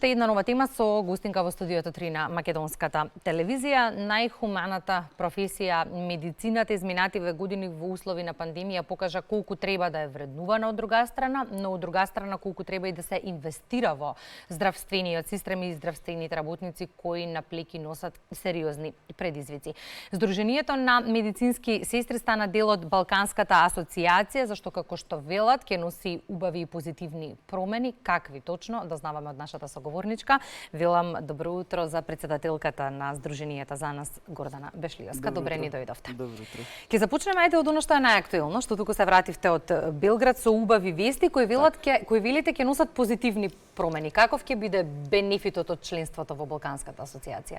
Една нова тема со гостинка во студиото 3 на Македонската телевизија. Најхуманата професија медицината изминативе години во услови на пандемија покажа колку треба да е вреднувана од друга страна, но од друга страна колку треба и да се инвестира во здравствениот систем и здравствените работници кои на плеки носат сериозни предизвици. Сдруженијето на медицински сестри стана дел од Балканската асоциација, зашто како што велат ќе носи убави и позитивни промени, какви точно да знаваме од нашата соговорничка. Велам добро утро за председателката на Сдруженијата за нас, Гордана Бешлиевска. Добре ни дојдовте. Добро утро. Ќе започнеме од оно што е најактуелно, што туку се вративте од Белград со убави вести кои велите ќе носат позитивни промени. Каков ќе биде бенефитот од членството во Балканската асоциација?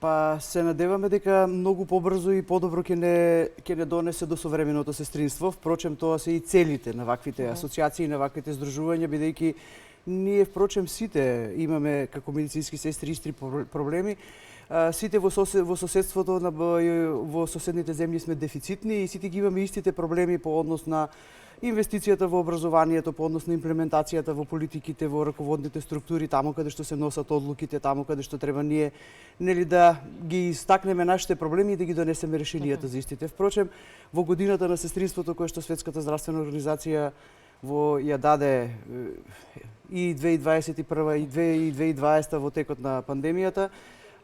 Па се надеваме дека многу побрзо и подобро ќе не донесе до современото сестринство. Впрочем, тоа се и целите на ваквите асоциации, на ваквите здружувања, бидејќи ние, впрочем, сите имаме како медицински сестри исти проблеми. Сите во соседството во соседните земји сме дефицитни и сите ги имаме истите проблеми по однос на инвестицијата во образованието, по однос на имплементацијата во политиките, во раководните структури, таму каде што се носат одлуките, таму каде што треба ние да ги истакнеме нашите проблеми и да ги донесеме решенијата за истите. Впрочем, во годината на сестринството која што Светската здравствена организација ја даде и 2021 и 2020 во текот на пандемијата,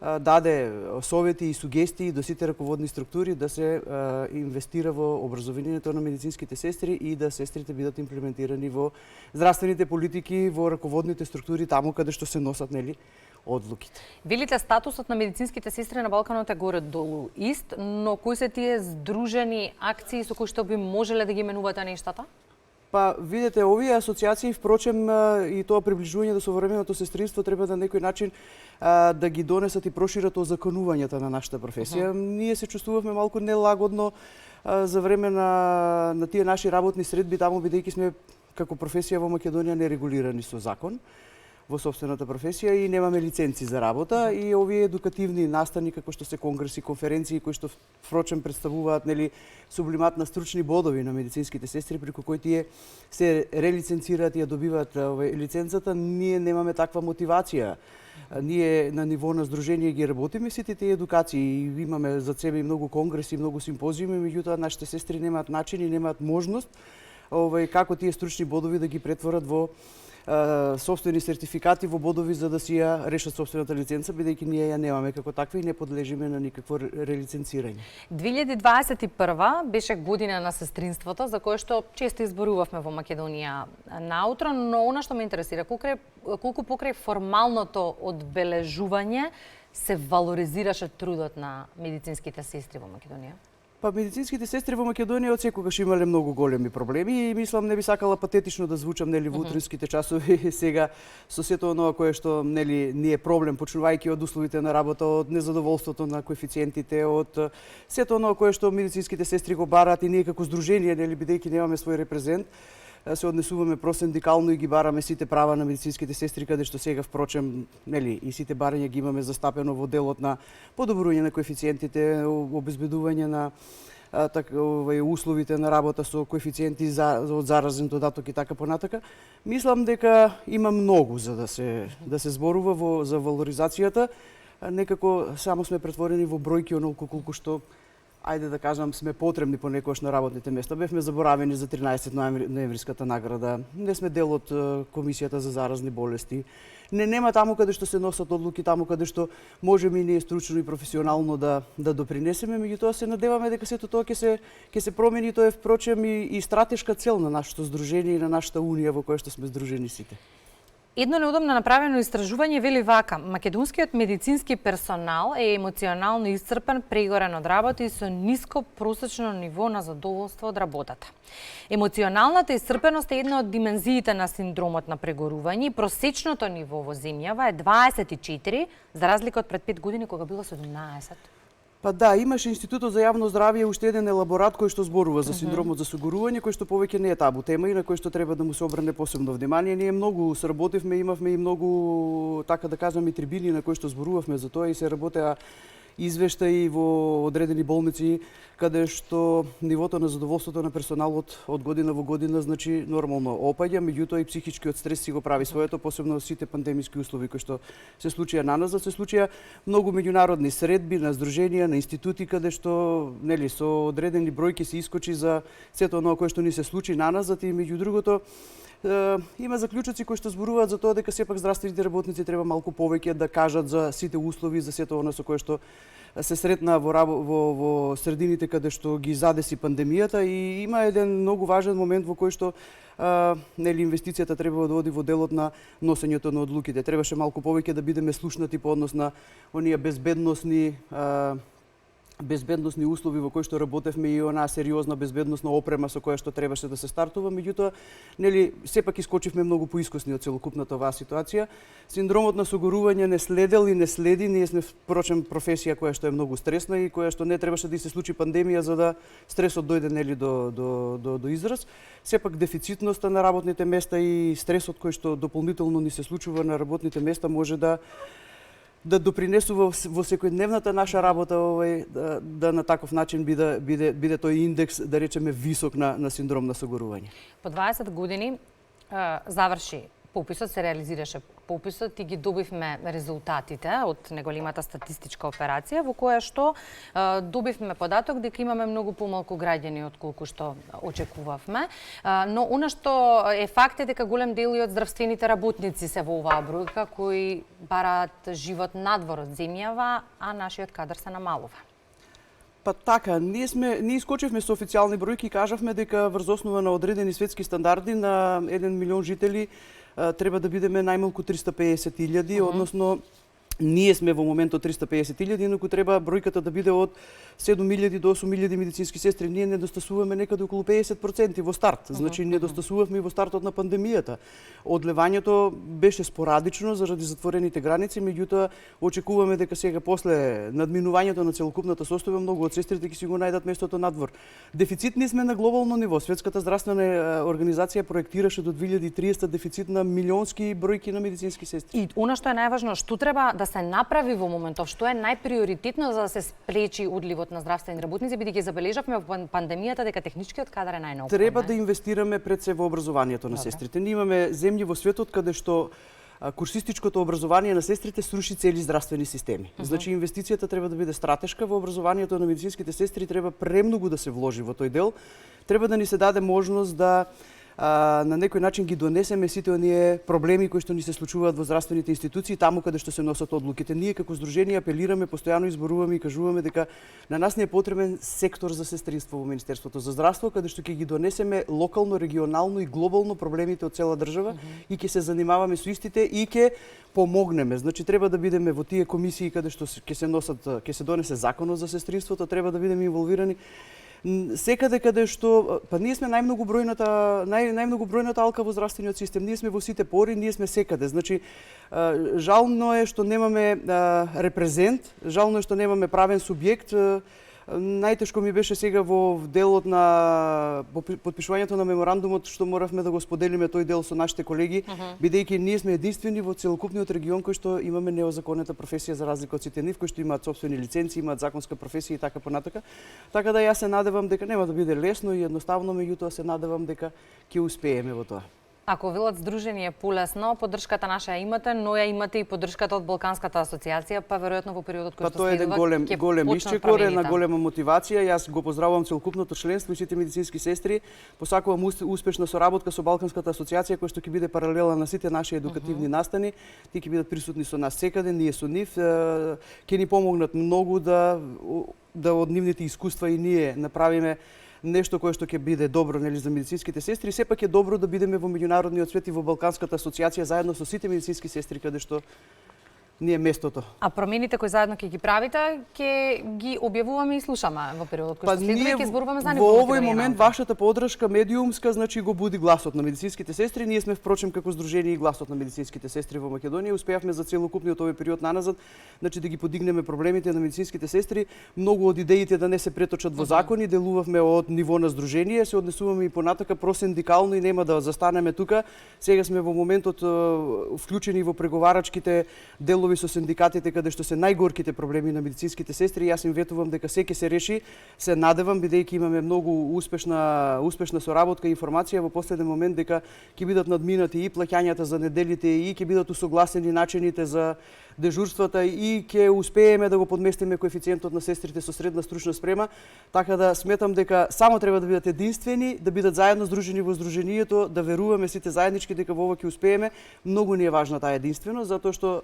даде совети и сугестии до сите раководни структури да се инвестира во образованието на медицинските сестри и да сестрите бидат имплементирани во здравствените политики, во раководните структури, таму каде што се носат одлуките. Велите статусот на медицинските сестри на Балканот е горе-долу ист, но кои се тие здружени акции со кои што би можеле да ги менувате нештата? Па, видете, овие асоциации, впрочем, и тоа приближување до современото сестринство треба на некој начин да ги донесат и прошират озаконувањата на нашата професија. Ние се чувствувавме малку нелагодно за време на тие наши работни средби, таму бидејќи сме како професија во Македонија нерегулирани со закон во собствената професија и немаме лиценци за работа и овие едукативни настани како што се конгреси, конференции кои што впрочем представуваат сублимат на стручни бодови на медицинските сестри преку кои тие се релиценцираат и ја добиваат лиценцата, ние немаме таква мотивација. Ние на ниво на здружение ги работиме сите тие едукации и имаме за себе и многу конгреси, многу симпозиуми, меѓутоа нашите сестри немаат начин и немаат можност како тие стручни бодови да ги претворат во собствени сертификати, во бодови за да си ја решат собствената лиценца, бидејќи ние ја немаме како таква и не подлежиме на никакво релиценцирање. 2021 беше година на сестринството, за кое што често изборувавме во Македонија наутро, но она што ме интересира, колку покрај формалното одбележување се валоризираше трудот на медицинските сестри во Македонија? Па медицинските сестри во Македонија од секогаш имале многу големи проблеми и мислам не би сакала патетично да звучам во утринските часови сега со сето оноа кое што ни е проблем, почнувајќи од условите на работа, од незадоволството на коефициентите, од сето оноа кое што медицинските сестри го бараат и ние како здружение, бидејќи немаме свој репрезент, се однесуваме просиндикално и ги бараме сите права на медицинските сестри, каде што сега впрочем, и сите барања ги имаме застапено во делот на подобрување на коефициентите, обезбедување на условите на работа со коефициенти од заразен додаток и така понатака. Мислам дека има многу за да се зборува за валоризацијата. Некако само сме претворени во бројки онолку колку што ајде да кажам, сме потребни понекогаш на работните места. Бевме заборавени за 13 ноемвриската награда. Не сме дел од Комисијата за заразни болести. Нема таму каде што се носат одлуки, таму каде што можеме и ние стручно и професионално да допринесеме, меѓутоа се надеваме дека сето тоа ќе се промени, тоа е впрочем и стратешка цел на нашето здружение и на нашата унија во која што сме здружени сите. Едно неудобно направено истражување вели вака: македонскиот медицински персонал е емоционално исцрпен, прегорен од работа и со ниско просечно ниво на задоволство од работата. Емоционалната исцрпеност е една од димензиите на синдромот на прегорување и просечното ниво во земјава е 24, за разлика од пред 5 години кога било 17. Па да, имаше Институтот за јавно здравје уште еден елаборат кој што зборува за синдромот за согорување, кој што повеќе не е табу тема и на кој што треба да му се обрне посебно внимание. Ние многу сработивме, имавме и многу, така да кажам, и трибини на кои што зборувавме за тоа и се работеа извештаи во одредени болници каде што нивото на задоволството на персоналот од година во година значи нормално опаѓа, меѓутоа и психичкиот стрес си го прави своето, посебно сите пандемиски услови кои што се случија наназад, се случија многу меѓународни средби на здруженија, на институти каде што нели со одредени бројки се искочи за сето оноа кое што ни се случи наназад и меѓу другото има заклучоци кои што зборуваат за тоа дека сепак здравствените работници треба малку повеќе да кажат за сите услови, за сето она со кое што се сретна во средините каде што ги задеси пандемијата и има еден многу важен момент во кој што нели инвестицијата треба да оди во делот на носењето на одлуките. Требаше малку повеќе да бидеме слушнати по однос на оние безбедносни услови во кои што работевме и онаа сериозна безбедносна опрема со која што требаше да се стартува, меѓутоа нели сепак искочивме многу поискосни од целокупната оваа ситуација. Синдромот на согорување не следел и не следи, ние сме впрочем професија која што е многу стресна и која што не требаше да се случи пандемија за да стресот дојде нели до израз. Сепак дефицитноста на работните места и стресот кој што дополнително ни се случува на работните места може да допринесува во секојдневната наша работа да на таков начин биде тој индекс, да речеме, висок на синдром на согорување. По 20 години заврши пописот, се реализираше пописот и ги добивме резултатите од неголемата статистичка операција во која што добивме податок дека имаме многу помалку граѓани од колку што очекувавме, но она што е факт е дека голем дел и од здравствените работници се во оваа бројка кои бараат живот надвор од земјава, а нашиот кадар се намалува. Па така, ние искочивме со официјални бројки и кажавме дека врз основа на одредени светски стандарди на 1 милион жители треба да бидеме најмалку 350.000, односно ние сме во моментот 350.000, инаку треба бројката да биде од 7.000 до 8.000 медицински сестри. Ние недостасуваме некаде околу 50% во старт. Значи недостасувавме и во стартот на пандемијата. Одлевањето беше спорадично заради затворените граници, меѓутоа очекуваме дека сега после надминувањето на целокупната состојба многу од сестрите ќе си го најдат местото надвор. Дефицитни сме на глобално ниво. Светската здравствена организација проектираше до 2030 дефицит на милионски бројки на медицински сестри. И она што е најважно, што треба да се направи во моментов, што е најприоритетно за да се спречи одливот на здравствени работници, бидејќи забележавме во пандемијата дека техничкиот кадар е најнеопходен. Треба да инвестираме пред се во образованието на сестрите. Ние имаме земји во светот каде што курсистичкото образование на сестрите сруши цели здравствени системи. Значи инвестицијата треба да биде стратешка во образованието на медицинските сестри, треба премногу да се вложи во тој дел. Треба да ни се даде можност да на некој начин ги донесеме сите оние проблеми кои што ни се случуваат во здравствените институции, таму каде што се носат одлуките. Ние како здружение апелираме, постојано изборуваме и кажуваме дека на нас не е потребен сектор за сестринство во Министерството за здравство, каде што ќе ги донесеме локално, регионално и глобално проблемите од цела држава и ќе се занимаваме со истите и ќе помогнеме. Значи треба да бидеме во тие комисии каде што ќе се донесе законот за сестринството, треба да бидеме инволвирани секаде каде што ние сме најмногу бројната алка во здравствениот систем. Ние сме во сите пори, ние сме секаде. Значи жално е што немаме репрезент, жално е што немаме правен субјект. Најтешко ми беше сега во делот на потпишувањето на меморандумот што моравме да го споделиме тој дел со нашите колеги, бидејќи ние сме единствени во целокупниот регион кој што имаме неозаконета професија за разлика од сите нив кои што имаат сопствени лиценци, имаат законска професија и така понатака. Така да јас се надевам дека нема да биде лесно и едноставно, меѓутоа се надевам дека ќе успееме во тоа. Ако велат здружение полесно, поддршката наша ја имате, но ја имате и поддршката од Балканската асоциација, па веројатно во периодот кој што следува, тоа е еден голем ишчекор, една голема мотивација. Јас го поздравувам целокупното членство и сите медицински сестри. Посакувам успешна соработка со Балканската асоциација која што ќе биде паралела на сите наши едукативни настани. Тие ќе бидат присутни со нас секаде, ние со нив. Ќе ни помогнат многу да од нивните искуства и ние направиме нешто кое што ќе биде добро нели за медицинските сестри, сепак е добро да бидеме во меѓународниот свет и во Балканската асоциација заедно со сите медицински сестри каде што ни е местото. А промените кои заедно ќе ги правите, ќе ги објавуваме и слушаме во периодот кој што следува, ќе зборуваме за нив. Во овој момент вашата поддршка медиумска значи го буди гласот на медицинските сестри. Ние сме впрочем како здружение и гласот на медицинските сестри во Македонија. Успеавме за целокупниот овој период наназад, значи да ги подигнеме проблемите на медицинските сестри. Многу од идеите да не се преточат во закони, делувавме од ниво на здружение, се однесуваме и понатака просиндикално и нема да застанеме тука. Сега сме во моментот вклучени во преговарачките делови разговори со синдикатите каде што се најгорките проблеми на медицинските сестри, јас им ветувам дека се ќе се реши, се надевам бидејќи имаме многу успешна соработка и информација во последен момент дека ќе бидат надминати и плаќањата за неделите и ќе бидат усогласени начините за дежурствата и ќе успееме да го подместиме коефициентот на сестрите со средна стручна спрема, така да сметам дека само треба да бидат единствени, да бидат заедно здружени во здруженијето, да веруваме сите заеднички дека во ова ќе успееме. Многу ни е важна таа единственост, затоа што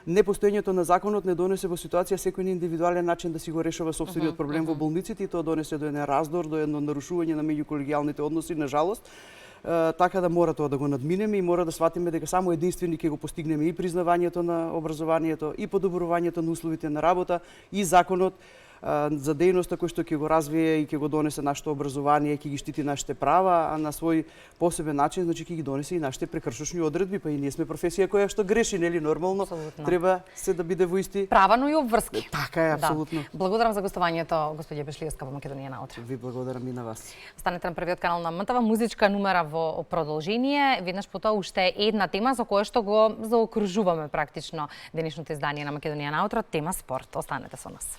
непостоењето на законот не донесе во ситуација секој на индивидуален начин да си го решава сопствениот проблем во болниците и тоа донесе до еден раздор, до едно нарушување на меѓуколегијалните односи, на жалост. Така да мора тоа да го надминеме и мора да сватиме дека само единствени ќе го постигнеме и признавањето на образованието, и подобрувањето на условите на работа, и законот за дејноста кој што ќе го развие и ќе го донесе нашето образование, ќе ги штити нашите права, а на свој посебен начин, значи ќе ги донесе и нашите прекршочни одредби, па и ние сме професија која што греши, нели нормално, Абсолютно. треба се да биде во исти. Права, но и обврски. Така е, апсолутно. Да. Благодарам за гостувањето, господје Бешлиевска во Македонија наутро. Ви благодарам и на вас. Останете на првиот канал на МТВ, музичка нумера во продолжение. Веднаш по тоа уште една тема за која што го заокружуваме практично денешното издание на Македонија наутро, тема спорт. Останете со нас.